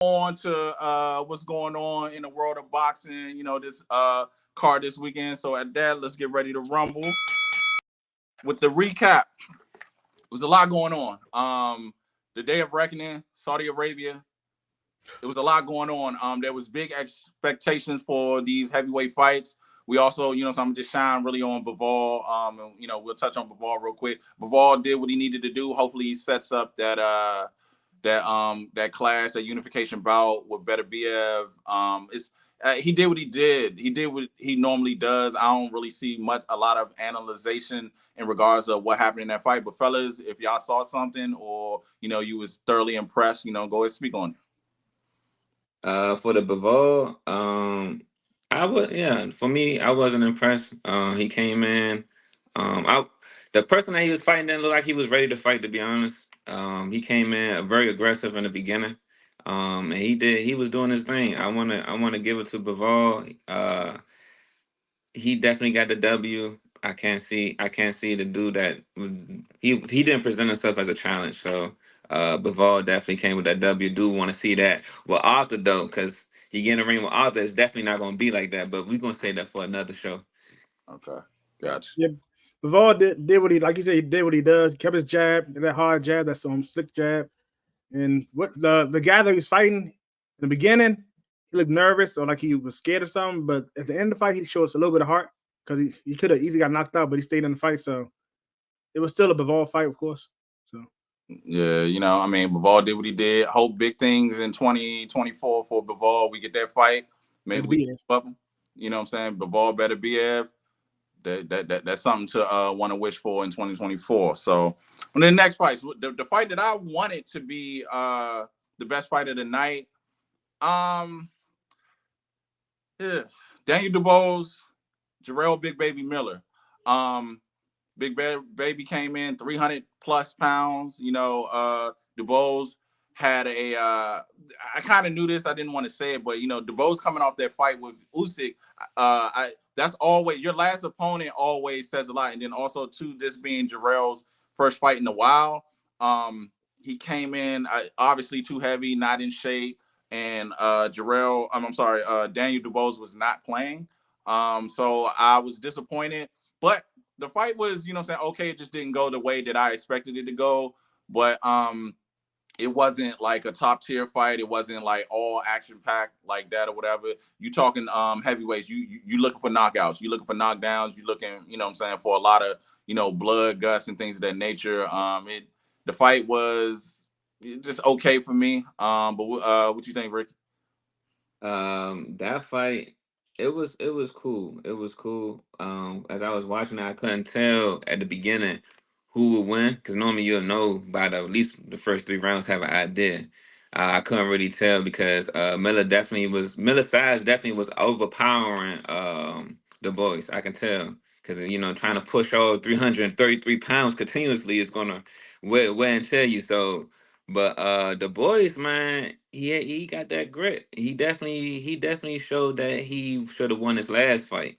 on to what's going on in the world of boxing. This card this weekend. So at that, let's get ready to rumble with the recap. It was a lot going on. The Day of Reckoning, Saudi Arabia. It was a lot going on. There was big expectations for these heavyweight fights. We also, so I'm just shine really on Bivol. And, we'll touch on Bivol real quick. Bivol did what he needed to do. Hopefully, he sets up that clash, that unification bout with Better Biev. He did what he did. He did what he normally does. I don't really see a lot of analyzation in regards of what happened in that fight. But fellas, if y'all saw something or you was thoroughly impressed, go ahead and speak on it. For the Bivol, for me, I wasn't impressed. He came in, I the person that he was fighting didn't look like he was ready to fight. To be honest, he came in very aggressive in the beginning, and he was doing his thing. I wanna give it to Bivol. He definitely got the W. I can't see the dude that he didn't present himself as a challenge. So Bivol definitely came with that W. Do want to see that with Arthur though, because he get in the ring with Arthur. It's definitely not gonna be like that. But we're gonna say that for another show. Okay, gotcha. Yeah, Bivol did what he, like you said, he did what he does. Kept his jab, that hard jab, that some slick jab. And what the guy that he was fighting in the beginning, he looked nervous or like he was scared or something. But at the end of the fight, he showed us a little bit of heart because he could have easily got knocked out, but he stayed in the fight. So it was still a Bivol fight, of course. So Yeah, Bivol did what he did. Hope big things in 2024 for Bivol. We get that fight. Maybe better we be up him. You know what I'm saying? Bivol Better Biev. That's something to want to wish for in 2024. So on the next fight, the fight that I wanted to be the best fight of the night, yeah, Daniel Dubois, Jarrell Big Baby Miller. Baby came in 300 plus pounds. Dubois had I kind of knew this. I didn't want to say it, but Dubois coming off that fight with Usyk. That's always your last opponent. Always says a lot, and then also too, this being Jarrell's first fight in a while. He came in obviously too heavy, not in shape, and I'm sorry, Daniel Dubois was not playing. So I was disappointed, but the fight was, okay, it just didn't go the way that I expected it to go. But it wasn't like a top tier fight. It wasn't like all action packed like that or whatever. You talking heavyweights. You looking for knockouts. You looking for knockdowns. You looking, for a lot of blood, guts, and things of that nature. The fight was just okay for me. But what you think, Rick? That fight, it was cool. It was cool. As I was watching it, I couldn't tell at the beginning who would win because normally you'll know by at least the first three rounds have an idea. I couldn't really tell because Miller size definitely was overpowering the boys. I can tell because trying to push all 333 pounds continuously is gonna wear and tell you so. But the boys, man, he got that grit. He definitely showed that he should have won his last fight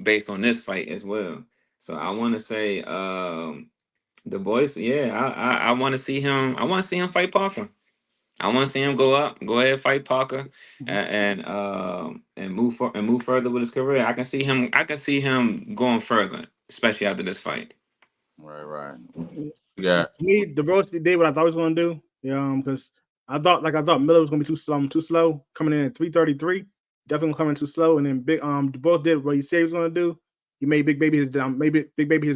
based on this fight as well. So I want to say the boys, yeah, I want to see him. I want to see him fight Parker. I want to see him go ahead, fight Parker, it. and move further with his career. I can see him. I can see him going further, especially after this fight. Right, right. To Yeah. me, the Bros did what I thought he was going to do. Because I thought Miller was going to be too slow coming in at 333. Definitely coming too slow. And then the Bros did what he said he was going to do. He made Big Baby his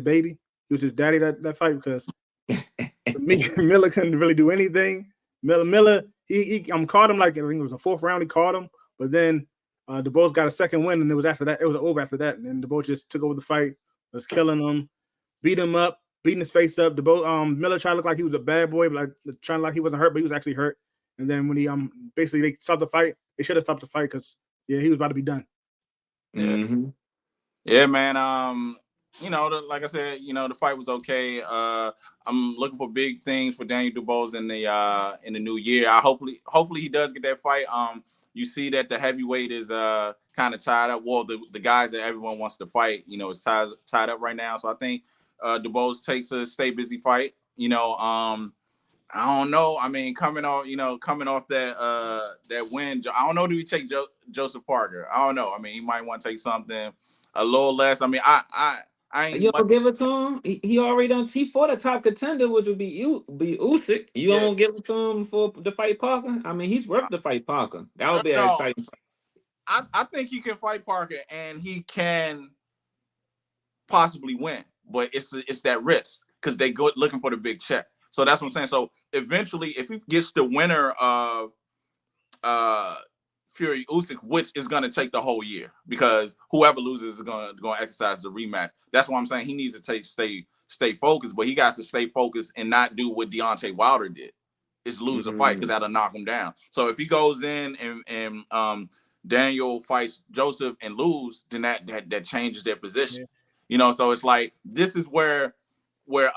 baby. He was his daddy that fight because for me, Miller couldn't really do anything. Miller, he caught him like I think it was the fourth round. He caught him, but then the Bulls got a second win, and it was after that. It was over after that, and then the Bulls just took over the fight, was killing him, beat him up, beating his face up. The Bulls, Miller tried to look like he was a bad boy, but like trying to like he wasn't hurt, but he was actually hurt. And then when he basically they stopped the fight, they should have stopped the fight because he was about to be done. Yeah. Hmm. Yeah, man. Like I said, the fight was okay. I'm looking for big things for Daniel Dubois in the new year. Hopefully he does get that fight. You see that the heavyweight is kind of tied up. Well, the guys that everyone wants to fight, is tied up right now. So I think Dubois takes a stay busy fight. I don't know. I mean, coming off that win, I don't know. Do we take Joseph Parker? I don't know. I mean, he might want to take something a little less. I mean, I ain't You much. don't give it to him. He already done. He fought a top contender, which would be Usyk. You Yeah, don't give it to him for the fight Parker. I mean, he's worth the fight Parker. That would be an no. exciting fight. I think he can fight Parker, and he can possibly win, but it's that risk because they go looking for the big check. So that's what I'm saying. So eventually, if he gets the winner of Fury Usyk, which is going to take the whole year because whoever loses is going to exercise the rematch. That's why I'm saying he needs to stay focused, but he got to stay focused and not do what Deontay Wilder did, is lose a fight because that'll knock him down. So if he goes in and Daniel fights Joseph and lose, then that changes their position. Yeah. You know, so it's like this is where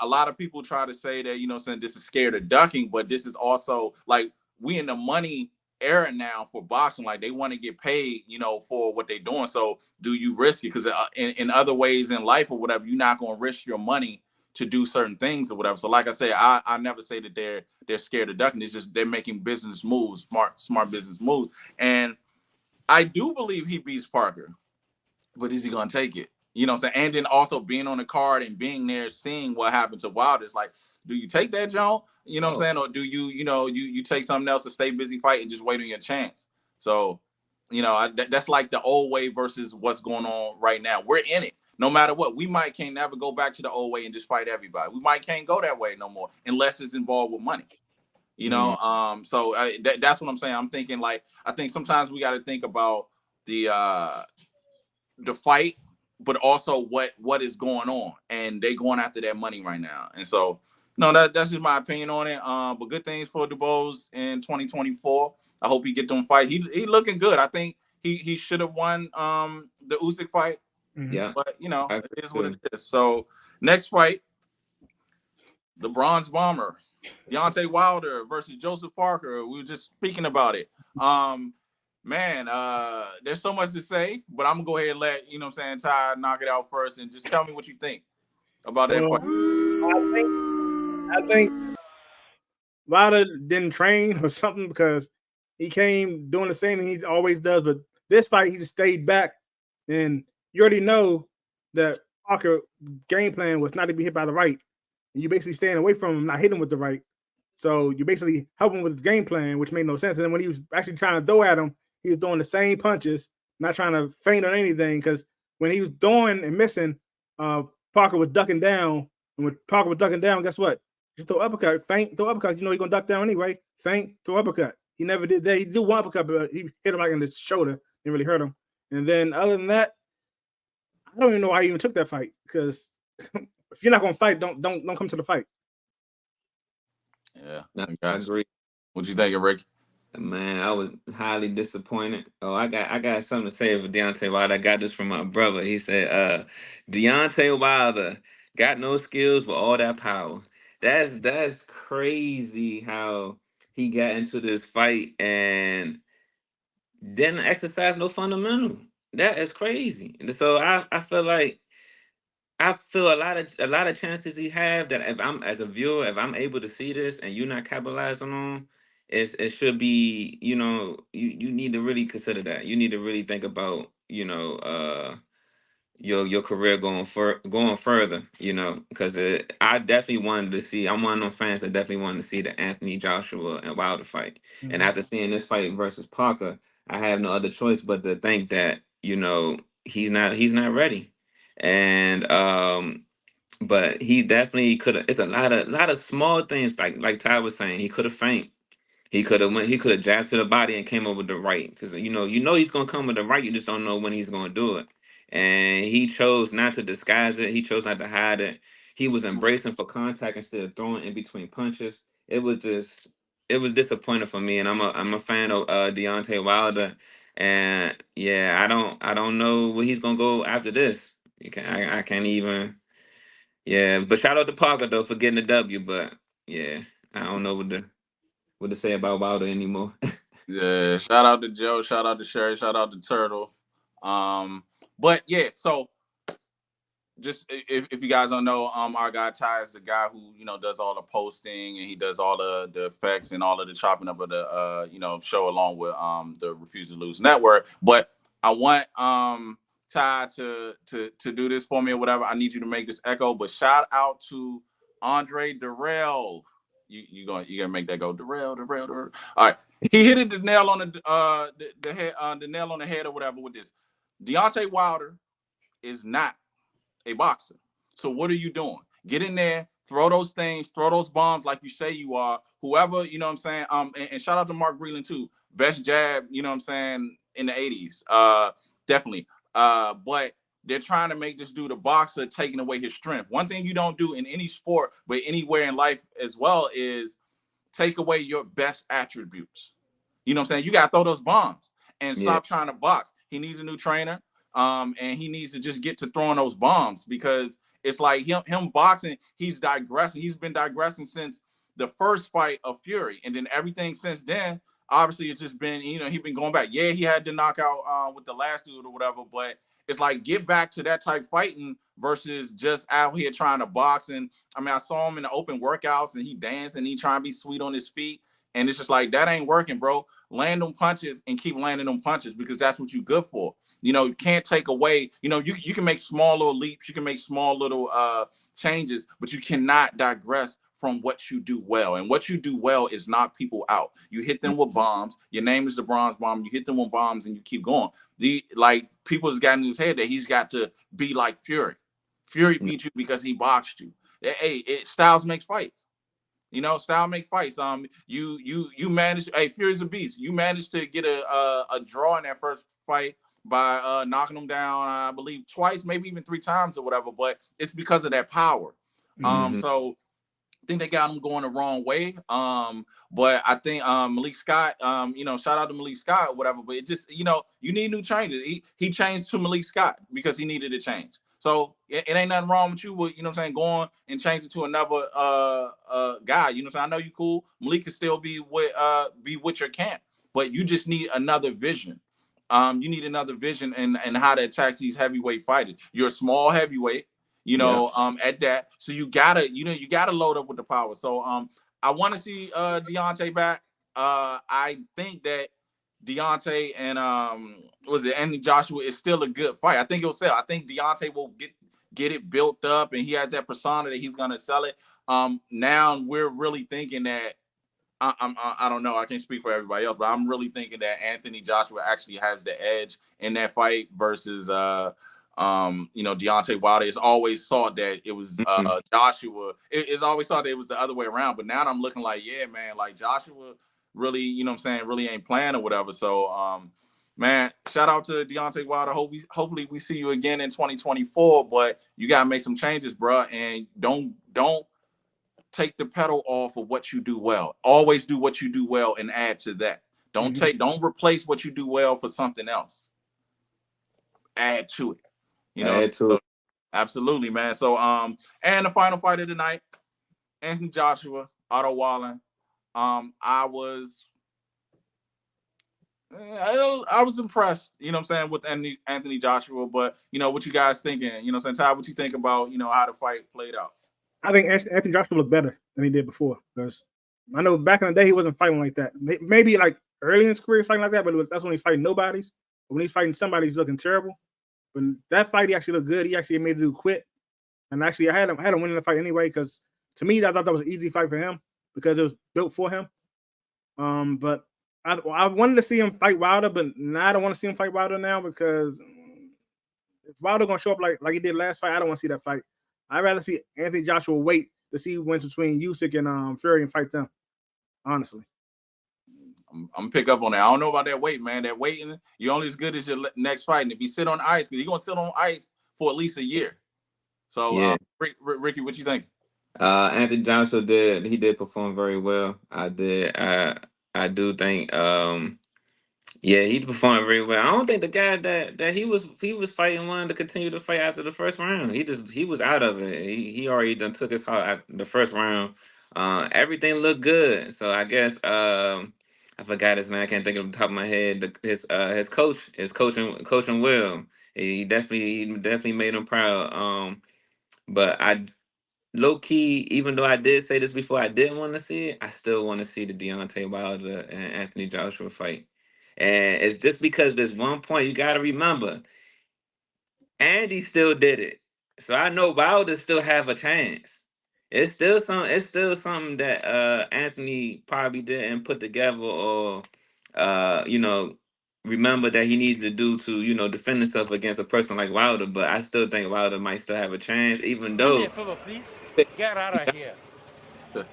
a lot of people try to say that, you know, saying this is scared of ducking, but this is also like we in the money era now for boxing. Like they want to get paid, you know, for what they're doing. So do you risk it? Because in other ways in life or whatever, you're not going to risk your money to do certain things or whatever. So like I say, I never say that they're scared of ducking. It's just they're making business moves, smart business moves. And I do believe he beats Parker, but is he going to take it? You know what I'm saying? And then also being on the card and being there, seeing what happened to Wilder. It's like, do you take that, John? You know what I'm saying? Or do you take something else to stay busy fighting and just wait on your chance? So, you know, that's like the old way versus what's going on right now. We're in it. No matter what, we can't never go back to the old way and just fight everybody. We can't go that way no more unless it's involved with money. You know, so that's what I'm saying. I'm thinking like, I think sometimes we got to think about the fight, but also what is going on, and they going after that money right now. And so, no, that's just my opinion on it. But good things for Dubois in 2024. I hope he get them fight. He looking good. I think he should have won the Usyk fight. Yeah, but you know, it is what it is. So next fight, the Bronze Bomber, Deontay Wilder versus Joseph Parker. We were just speaking about it. Man, there's so much to say, but I'm gonna go ahead and let, you know what I'm saying, Ty knock it out first and just tell me what you think about that fight. I think Wilder didn't train or something because he came doing the same thing he always does, but this fight he just stayed back, and you already know that Parker game plan was not to be hit by the right, and you basically staying away from him, not hitting him with the right. So you basically help him with his game plan, which made no sense. And then when he was actually trying to throw at him, he was throwing the same punches, not trying to feint or anything. Because when he was throwing and missing, Parker was ducking down. And when Parker was ducking down, guess what? Just throw uppercut, feint, throw uppercut. You know he's gonna duck down anyway. Feint, throw uppercut. He never did that. He did one uppercut, but he hit him like in the shoulder. Didn't really hurt him. And then other than that, I don't even know why he even took that fight. Because if you're not gonna fight, don't come to the fight. Yeah, I agree. What you think, Rick? Man, I was highly disappointed. Oh, I got something to say for Deontay Wilder. I got this from my brother. He said, Deontay Wilder got no skills with all that power. That's crazy how he got into this fight and didn't exercise no fundamental. That is crazy. And so I feel like I feel a lot of chances he have that if I'm as a viewer, if I'm able to see this and you're not capitalizing on, it should be, you know, you need to really consider that. You need to really think about, you know, your career going further, you know, because I definitely wanted to see. I'm one of those fans that definitely wanted to see the Anthony Joshua and Wilder fight. Mhm. And after seeing this fight versus Parker, I have no other choice but to think that, you know, he's not ready. And but he definitely could have. It's a lot of small things like Ty was saying. He could have faint. He could have jabbed to the body and came over the right, because you know he's gonna come with the right. You just don't know when he's gonna do it. And he chose not to disguise it. He chose not to hide it. He was embracing for contact instead of throwing in between punches. It was disappointing for me. And I'm a fan of Deontay Wilder. And yeah, I don't know where he's gonna go after this. I can't even. Yeah, but shout out to Parker though for getting the W. But yeah, I don't know what to say about Wilder anymore. Yeah, shout out to Joe, shout out to Sherry, shout out to Turtle. But yeah, so just if you guys don't know, our guy Ty is the guy who does all the posting and he does all the effects and all of the chopping up of the show along with the Refuse to Lose network. But I want Ty to do this for me or whatever. I need you to make this echo. But shout out to Andre Darrell. You gonna make that go Darrell. All right, he hit it the nail on the head, the nail on the head or whatever with this. Deontay Wilder is not a boxer. So what are you doing? Get in there, throw those things, throw those bombs like you say you are. Whoever, you know what I'm saying? And shout out to Mark Breland too. Best jab, you know what I'm saying, in the 80s. Definitely. But they're trying to make this dude a boxer, taking away his strength. One thing you don't do in any sport, but anywhere in life as well, is take away your best attributes. You know what I'm saying? You got to throw those bombs and stop trying to box. He needs a new trainer. And he needs to just get to throwing those bombs, because it's like him boxing, he's digressing. He's been digressing since the first fight of Fury. And then everything since then, obviously, it's just been, he's been going back. Yeah, he had the knockout with the last dude or whatever, but it's like, get back to that type fighting versus just out here trying to box. And I mean, I saw him in the open workouts and he danced and he trying to be sweet on his feet. And it's just like, that ain't working, bro. Land them punches and keep landing them punches, because that's what you're good for. You can't take away, you can make small little leaps, you can make small little changes, but you cannot digress from what you do well. And what you do well is knock people out. You hit them with bombs. Your name is the Bronze Bomb. You hit them with bombs and you keep going. People has got in his head that he's got to be like Fury. Fury beat you because he boxed you. Hey, Styles makes fights. Style make fights. You managed. Hey, Fury's a beast. You managed to get a draw in that first fight by knocking him down, I believe twice, maybe even 3 times or whatever. But it's because of that power. So I think they got him going the wrong way. But I think Malik Scott, shout out to Malik Scott or whatever. But it just, you need new changes. He changed to Malik Scott because he needed a change. So it ain't nothing wrong with you, going and change it to another guy. I know you cool. Malik can still be with your camp, but you just need another vision. You need another vision and how to attack these heavyweight fighters. You're a small heavyweight, at that. So you gotta load up with the power. So I want to see Deontay back. I think that Deontay and Anthony Joshua is still a good fight. I think he'll sell. I think Deontay will get it built up, and he has that persona that he's gonna sell it. Now we're really thinking that I don't know. I can't speak for everybody else, but I'm really thinking that Anthony Joshua actually has the edge in that fight versus Deontay Wilder. It's always thought that it was Joshua. It's always thought that it was the other way around. But now I'm looking like, yeah, man, like Joshua really, really ain't playing or whatever. So man, shout out to Deontay Wilder. Hopefully we see you again in 2024. But you gotta make some changes, bro, and don't take the pedal off of what you do well. Always do what you do well and add to that. Don't replace what you do well for something else. Add to it. So, absolutely, man. So and the final fight of the night, Anthony Joshua, Otto Wallin. I was impressed, with Anthony Joshua, but what you guys thinking? Ty, what you think about how the fight played out? I think Anthony Joshua looked better than he did before, because I know back in the day he wasn't fighting like that. Maybe like early in his career fighting like that, but that's when he's fighting nobodies. But when he's fighting somebody, he's looking terrible. But that fight, he actually looked good. He actually made the dude quit. And actually, I had him winning the fight anyway, because to me, I thought that was an easy fight for him because it was built for him. But I wanted to see him fight Wilder, but now I don't want to see him fight Wilder now, because if Wilder gonna show up like he did last fight, I don't want to see that fight. I'd rather see Anthony Joshua wait to see who wins between Usyk and Fury and fight them. Honestly, I'm gonna pick up on that. I don't know about that weight, man. That waiting, you're only as good as your next fight. And if you sit on ice, because you're gonna sit on ice for at least a year. So, Yeah. Ricky, what you think? Anthony Joshua did perform very well. I do think yeah, he performed very well. I don't think the guy that he was fighting wanted to continue to fight after the first round. He was out of it. He already done took his heart at the first round. Everything looked good. So I guess I forgot his name. I can't think of the top of my head. His coach is coaching well. He definitely made him proud. But I low key, even though I did say this before, I didn't want to see it. I still want to see the Deontay Wilder and Anthony Joshua fight, and it's just because there's one point you got to remember. Andy still did it, so I know Wilder still have a chance. It's still some. It's still something that Anthony probably didn't put together, or remember that he needs to do to defend himself against a person like Wilder. But I still think Wilder might still have a chance, even Do me though. a favor, please. Get out of here.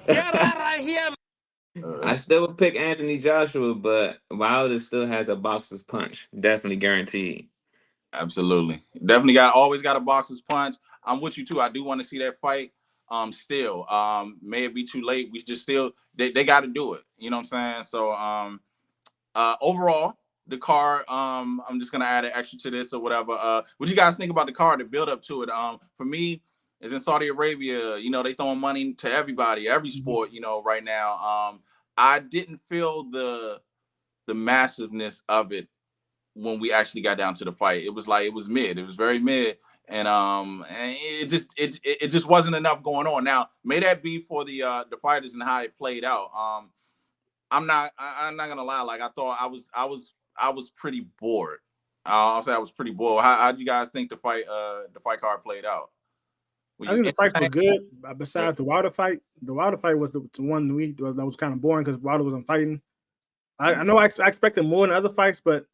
Get out of here. I still would pick Anthony Joshua, but Wilder still has a boxer's punch, definitely guaranteed. Absolutely. Definitely always got a boxer's punch. I'm with you too. I do want to see that fight. Still, may it be too late. We just still they got to do it. You know what I'm saying? So overall, the card, I'm just gonna add an extra to this or whatever. What you guys think about the card, the build up to it? For me, is in Saudi Arabia, they throwing money to everybody, every sport, right now. I didn't feel the massiveness of it when we actually got down to the fight. It was mid. It was very mid. And it just wasn't enough going on. Now, may that be for the fighters and how it played out. I'm not gonna lie. Like I thought I was pretty bored. I'll say I was pretty bored. How do you guys think the fight card played out? I think the fights were good. Besides the Wilder fight was the one that was kind of boring because Wilder wasn't fighting. I know I expected more in other fights, but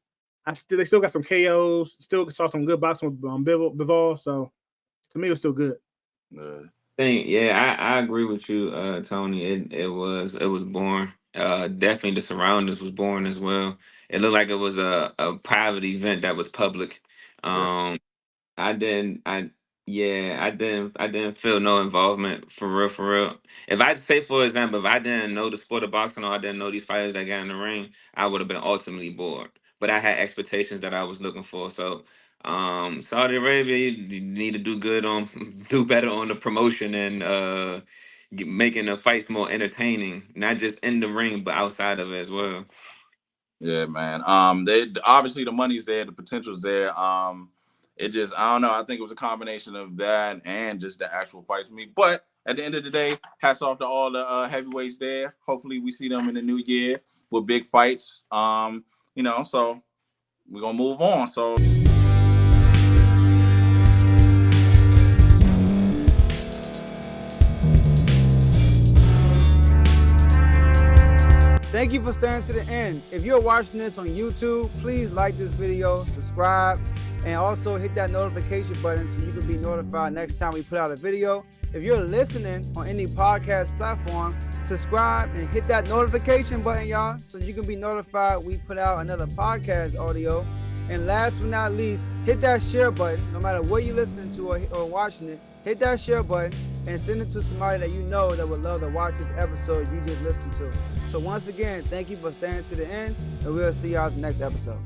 they still got some KOs. Still saw some good boxing with Bivol. So to me, it was still good. I agree with you, Tony. It was boring. Definitely the surroundings was boring as well. It looked like it was a private event that was public. I didn't feel no involvement for real. If I say, for example, if I didn't know the sport of boxing or I didn't know these fighters that got in the ring, I would have been ultimately bored. But I had expectations that I was looking for. So Saudi Arabia, you need to do better on the promotion and making the fights more entertaining, not just in the ring, but outside of it as well. Yeah, man. They obviously the money's there, the potential's there. It just, I don't know. I think it was a combination of that and just the actual fights for me. But at the end of the day, hats off to all the heavyweights there. Hopefully we see them in the new year with big fights. So we're going to move on. So thank you for staying to the end. If you're watching this on YouTube, please like this video, subscribe, and also hit that notification button so you can be notified next time we put out a video. If you're listening on any podcast platform, subscribe and hit that notification button, y'all, so you can be notified we put out another podcast audio. And last but not least, hit that share button. No matter what you're listening to or watching it, hit that share button and send it to somebody that you know that would love to watch this episode you just listened to. So once again, thank you for staying to the end, and we'll see y'all in the next episode.